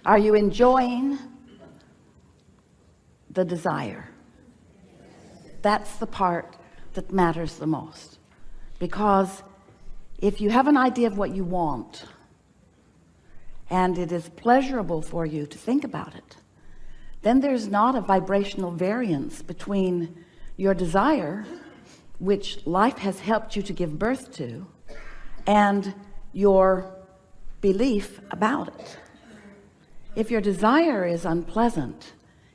Are you enjoying the desire? That's the part that matters the most. Because if you have an idea of what you want, and it is pleasurable for you to think about it, then there's not a vibrational variance between your desire, which life has helped you to give birth to, and your belief about it. If your desire is unpleasant,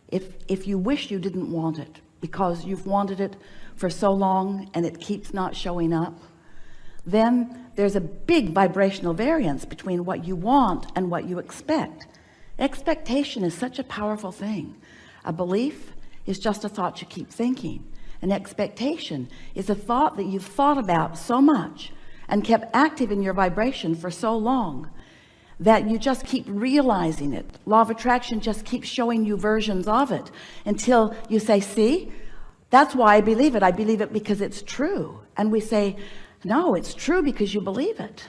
if you wish you didn't want it because you've wanted it for so long and it keeps not showing up, then there's a big vibrational variance between what you want and what you expect. Expectation is such a powerful thing. A belief is just a thought you keep thinking. An expectation is a thought that you've thought about so much and kept active in your vibration for so long that you just keep realizing it. Law of attraction just keeps showing you versions of it until you say, see, that's why I believe it. I believe it because it's true. And we say, no, it's true because you believe it.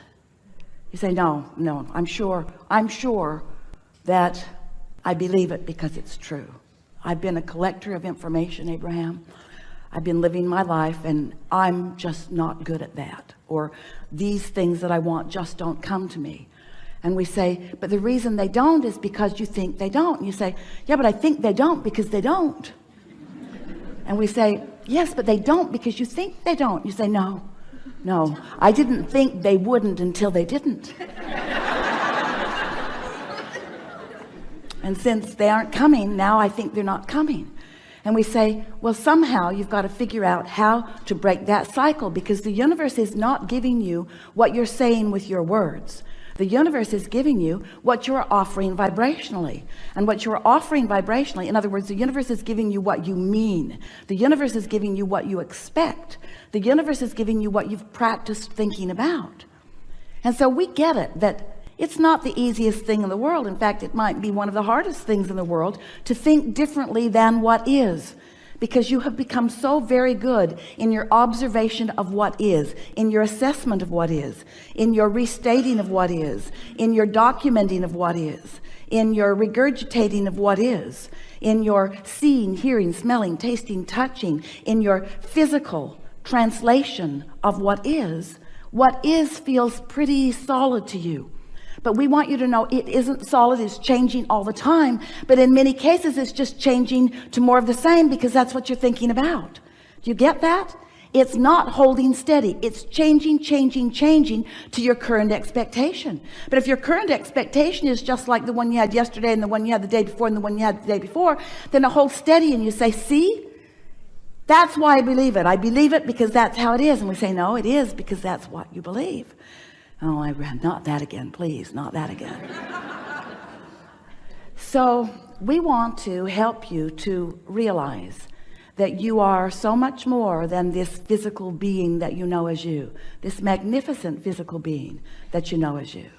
You say, no, I'm sure that I believe it because it's true. I've been a collector of information, Abraham. I've been living my life and I'm just not good at that. Or these things that I want just don't come to me. And we say, but the reason they don't is because you think they don't. And you say, yeah, but I think they don't because they don't. And we say, yes, but they don't because you think they don't. You say, no, I didn't think they wouldn't until they didn't. And since they aren't coming, now I think they're not coming. And we say, well, somehow you've got to figure out how to break that cycle, because the universe is not giving you what you're saying with your words. The universe is giving you what you're offering vibrationally. And what you're offering vibrationally, in other words, the universe is giving you what you mean. The universe is giving you what you expect. The universe is giving you what you've practiced thinking about. And so we get it, that it's not the easiest thing in the world. In fact, it might be one of the hardest things in the world to think differently than what is. Because you have become so very good in your observation of what is, in your assessment of what is, in your restating of what is, in your documenting of what is, in your regurgitating of what is, in your seeing, hearing, smelling, tasting, touching, in your physical translation of what is feels pretty solid to you. But we want you to know it isn't solid. It's changing all the time. But in many cases, it's just changing to more of the same because that's what you're thinking about. Do you get that? It's not holding steady. It's changing to your current expectation. But if your current expectation is just like the one you had yesterday and the one you had the day before and the one you had the day before, then it holds steady and you say, see, that's why I believe it. I believe it because that's how it is. And we say, no, it is because that's what you believe. Oh, Abraham, not that again, please, not that again. So we want to help you to realize that you are so much more than this physical being that you know as you, this magnificent physical being that you know as you,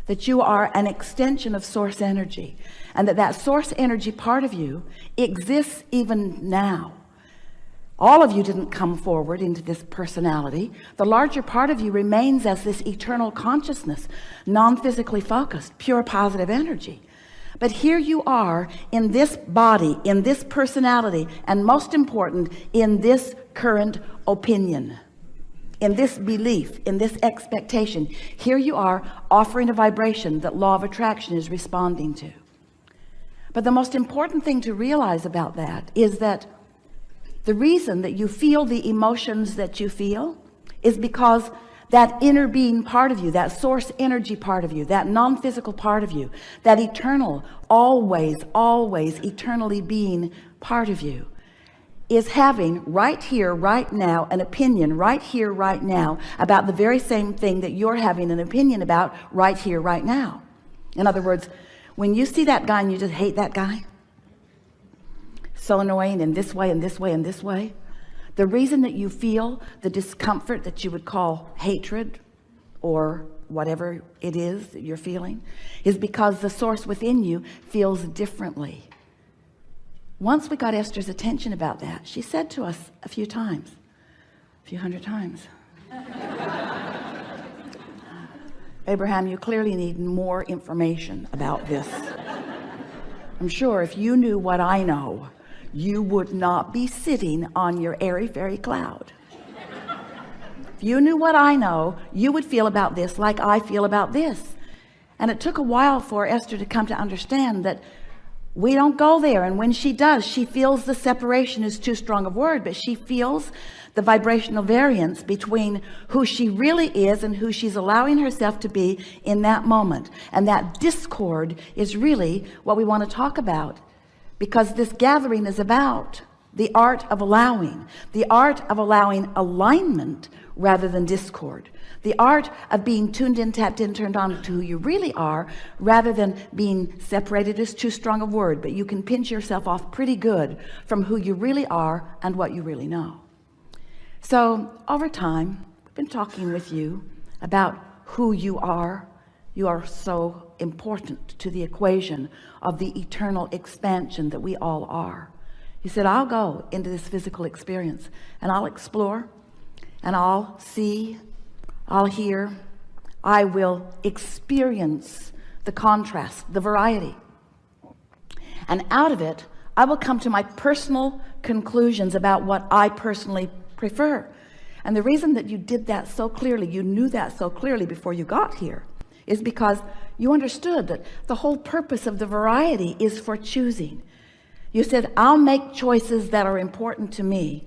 that you are an extension of source energy, and that source energy part of you exists even now. All of you didn't come forward into this personality. The larger part of you remains as this eternal consciousness, non-physically focused, pure positive energy. But here you are in this body, in this personality, and most important, in this current opinion, in this belief, in this expectation. Here you are offering a vibration that law of attraction is responding to. But the most important thing to realize about that is that the reason that you feel the emotions that you feel is because that inner being part of you, that source energy part of you, that non-physical part of you, that eternal, always eternally being part of you is having right here, right now, an opinion right here, right now about the very same thing that you're having an opinion about right here, right now. In other words, when you see that guy and you just hate that guy, so annoying in this way and this way and this way, the reason that you feel the discomfort that you would call hatred or whatever it is that you're feeling is because the source within you feels differently. Once we got Esther's attention about that, she said to us a few hundred times, Abraham, you clearly need more information about this. I'm sure if you knew what I know, you would not be sitting on your airy fairy cloud. If you knew what I know, you would feel about this like I feel about this. And it took a while for Esther to come to understand that we don't go there. And when she does, she feels the separation is too strong a word, but she feels the vibrational variance between who she really is and who she's allowing herself to be in that moment. And that discord is really what we want to talk about, because this gathering is about the art of allowing alignment rather than discord, the art of being tuned in, tapped in, turned on to who you really are, rather than being separated is too strong a word, but you can pinch yourself off pretty good from who you really are and what you really know. So over time, I've been talking with you about who you are. You are so important to the equation of the eternal expansion that we all are. He said, I'll go into this physical experience and I'll explore and I'll see, I'll hear, I will experience the contrast, the variety. And out of it, I will come to my personal conclusions about what I personally prefer. And the reason that you did that so clearly, you knew that so clearly before you got here, is because you understood that the whole purpose of the variety is for choosing. You said, I'll make choices that are important to me.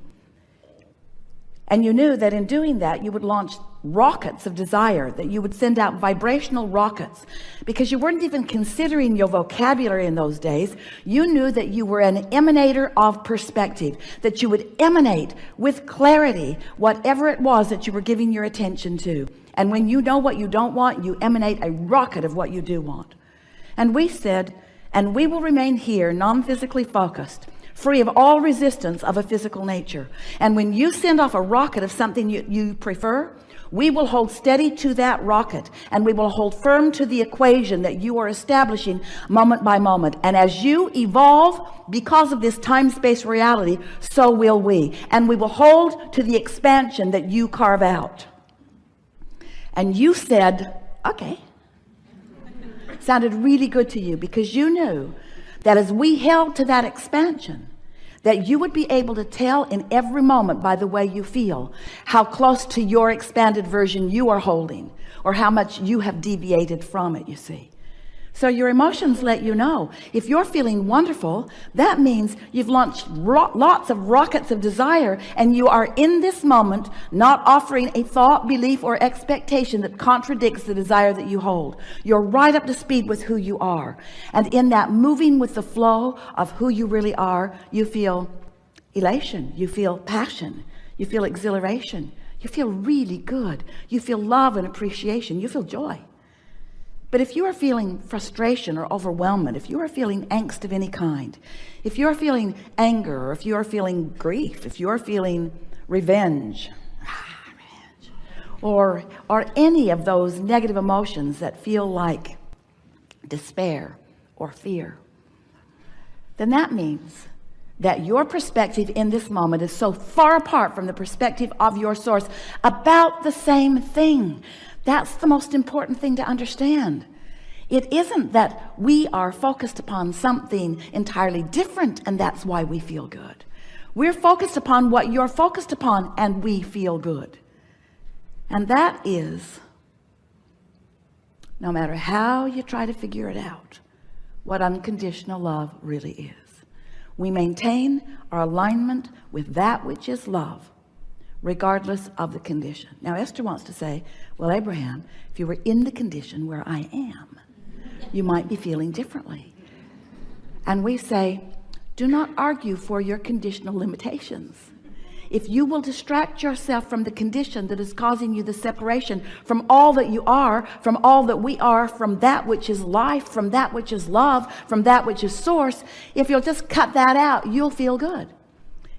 And you knew that in doing that, you would launch rockets of desire, that you would send out vibrational rockets, because you weren't even considering your vocabulary in those days. You knew that you were an emanator of perspective, that you would emanate with clarity whatever it was that you were giving your attention to. And when you know what you don't want, you emanate a rocket of what you do want. And we said, and we will remain here non-physically focused, free of all resistance of a physical nature. And when you send off a rocket of something you prefer, we will hold steady to that rocket, and we will hold firm to the equation that you are establishing moment by moment. And as you evolve because of this time-space reality, so will we. And we will hold to the expansion that you carve out. And you said, okay. Sounded really good to you, because you knew that as we held to that expansion, that you would be able to tell in every moment by the way you feel how close to your expanded version you are holding, or how much you have deviated from it, you see. So your emotions let you know. If you're feeling wonderful, that means you've launched lots of rockets of desire, and you are in this moment not offering a thought, belief, or expectation that contradicts the desire that you hold. You're right up to speed with who you are. And in that moving with the flow of who you really are, you feel elation, you feel passion, you feel exhilaration, you feel really good, you feel love and appreciation, you feel joy. But if you are feeling frustration or overwhelmment, if you are feeling angst of any kind, if you are feeling anger, or if you are feeling grief, if you are feeling revenge, or any of those negative emotions that feel like despair or fear, then that means that your perspective in this moment is so far apart from the perspective of your source about the same thing. That's the most important thing to understand. It isn't that we are focused upon something entirely different and that's why we feel good. We're focused upon what you're focused upon and we feel good. And that is, no matter how you try to figure it out, what unconditional love really is. We maintain our alignment with that which is love, regardless of the condition. Now Esther wants to say, well, Abraham, if you were in the condition where I am, you might be feeling differently. And we say, do not argue for your conditional limitations. If you will distract yourself from the condition that is causing you the separation from all that you are, from all that we are, from that which is life, from that which is love, from that which is source, if you'll just cut that out, you'll feel good.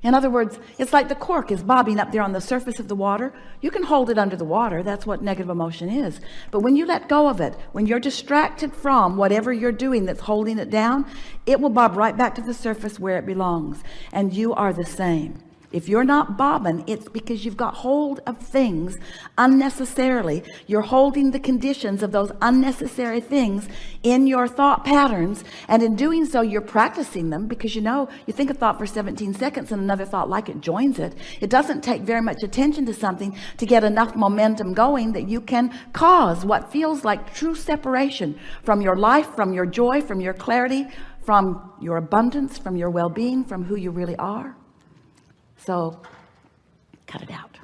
In other words, it's like the cork is bobbing up there on the surface of the water. You can hold it under the water. That's what negative emotion is. But when you let go of it, when you're distracted from whatever you're doing that's holding it down, it will bob right back to the surface where it belongs. And you are the same. If you're not bobbing, it's because you've got hold of things unnecessarily. You're holding the conditions of those unnecessary things in your thought patterns. And in doing so, you're practicing them, because you think a thought for 17 seconds and another thought like it joins it. It doesn't take very much attention to something to get enough momentum going that you can cause what feels like true separation from your life, from your joy, from your clarity, from your abundance, from your well-being, from who you really are. So cut it out.